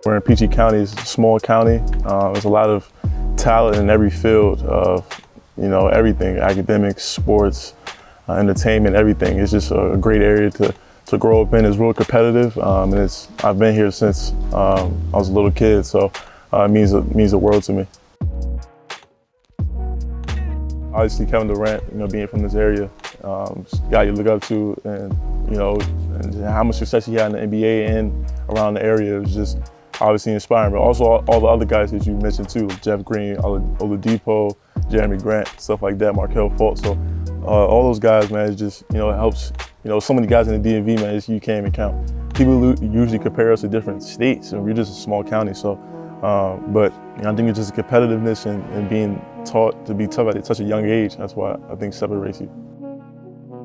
We're in PG County. It's a small county. There's a lot of talent in every field of, everything, academics, sports, entertainment, everything. It's just a great area to grow up in. It's real competitive, and I've been here since I was a little kid, so it means the world to me. Obviously, Kevin Durant, being from this area, guy you look up to, and how much success he had in the NBA and around the area was just obviously inspiring. But also all the other guys that you mentioned too, Jeff Green, Oladipo, Jerami Grant, stuff like that, Markelle Fultz. So all those guys, man, it just it helps. So many guys in the DMV, man, you can't even count. People usually compare us to different states, and we're just a small county. So, but I think it's just competitiveness and being taught to be tough at such a young age. That's why I think separates you.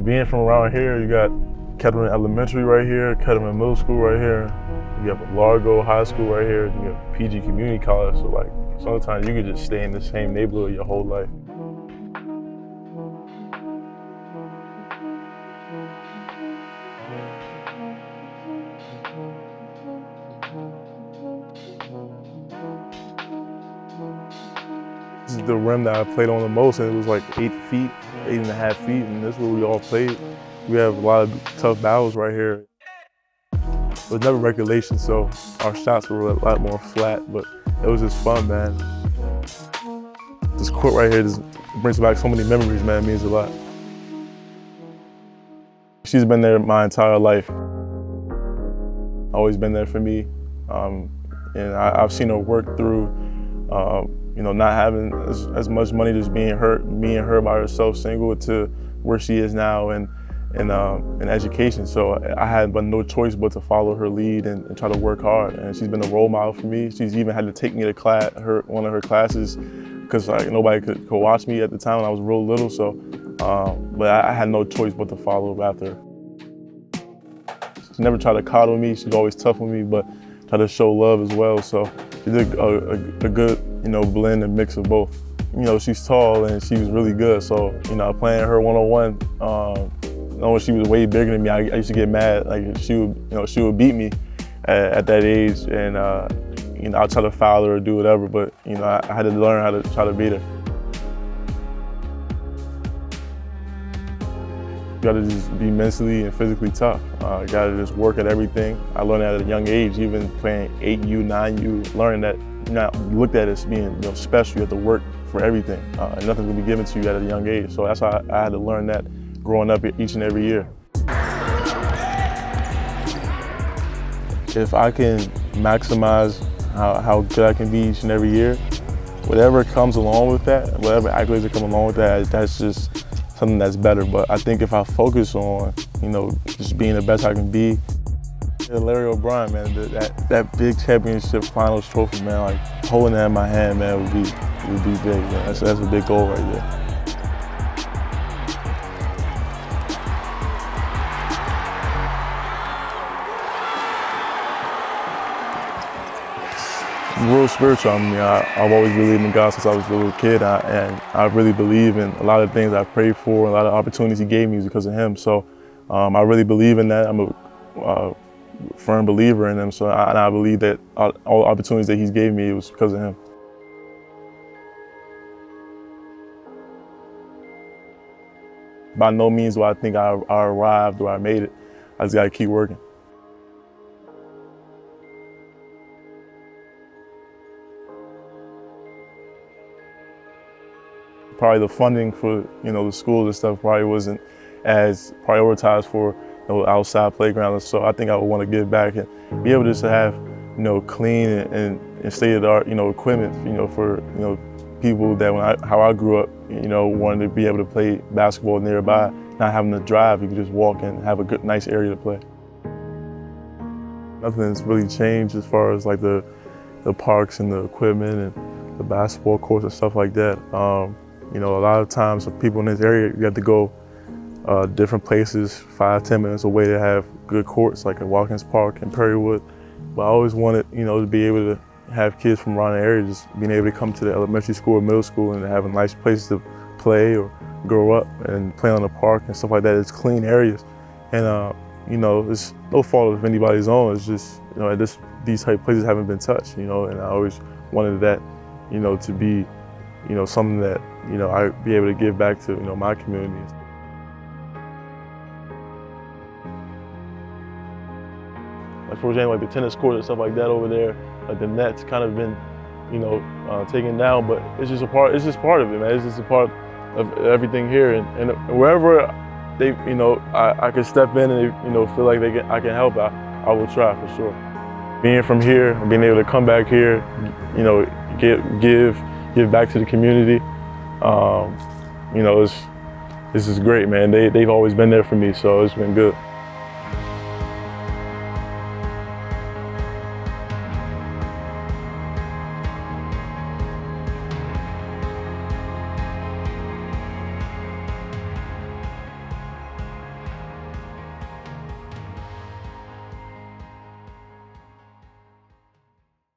Being from around here, you got Kettleman Elementary right here, Kettleman Middle School right here. You have Largo High School right here. You have PG Community College. So sometimes you could just stay in the same neighborhood your whole life. This is the rim that I played on the most, and it was like 8 feet, 8.5 feet, and this is where we all played. We have a lot of tough battles right here. It was never regulation, so our shots were a lot more flat, but it was just fun, man. This court right here just brings back so many memories, man. It means a lot. She's been there my entire life. Always been there for me, and I've seen her work through not having as much money, just me and her by herself, single, to where she is now in education. So I had no choice but to follow her lead and try to work hard. And she's been a role model for me. She's even had to take me to one of her classes because nobody could watch me at the time when I was real little. So, but I had no choice but to follow after her. She never tried to coddle me. She's always tough with me, but try to show love as well. So she did a good blend and mix of both. She's tall and she was really good. So playing her one-on-one, knowing she was way bigger than me, I used to get mad. Like she would beat me at that age, and I'd try to foul her or do whatever. But I had to learn how to try to beat her. You gotta just be mentally and physically tough. You gotta just work at everything. I learned that at a young age, even playing 8U, 9U, learning that you're not looked at as being special. You have to work for everything. And nothing's gonna be given to you at a young age. So that's why I had to learn that growing up each and every year. If I can maximize how good I can be each and every year, whatever comes along with that, whatever accolades that come along with that, that's just something that's better. But I think if I focus on, just being the best I can be, Larry O'Brien, man, that big championship finals trophy, man, like holding that in my hand, man, would be big, man. That's a big goal right there. Real spiritual. I've always believed in God since I was a little kid, and I really believe in a lot of things I prayed for, a lot of opportunities He gave me because of Him. So I really believe in that. I'm a firm believer in Him. So I believe that all the opportunities that He's gave me, it was because of Him. By no means do I think I arrived or I made it. I just got to keep working. Probably the funding for the schools and stuff probably wasn't as prioritized for outside playgrounds. So I think I would want to give back and be able just to have clean and state-of-the-art equipment for people that how I grew up wanted to be able to play basketball nearby, not having to drive. You could just walk and have a nice area to play. Nothing's really changed as far as like the parks and the equipment and the basketball courts and stuff like that. A lot of times for people in this area, you have to go different places, 5-10 minutes away to have good courts, like at Watkins Park and Perrywood. But I always wanted, to be able to have kids from around the area just being able to come to the elementary school or middle school and have a nice place to play or grow up and play on the park and stuff like that. It's clean areas. And, it's no fault of anybody's own. It's just, at these type places haven't been touched, and I always wanted that, to be, something that, I'd be able to give back to, my community. Like, for example, like the tennis court and stuff like that over there, like the net's kind of been, taken down, but it's just part of it, man. It's just a part of everything here, and wherever I can step in and feel like I can help, I will try for sure. Being from here, being able to come back here, give back to the community, this is great, man. They've always been there for me, so it's been good.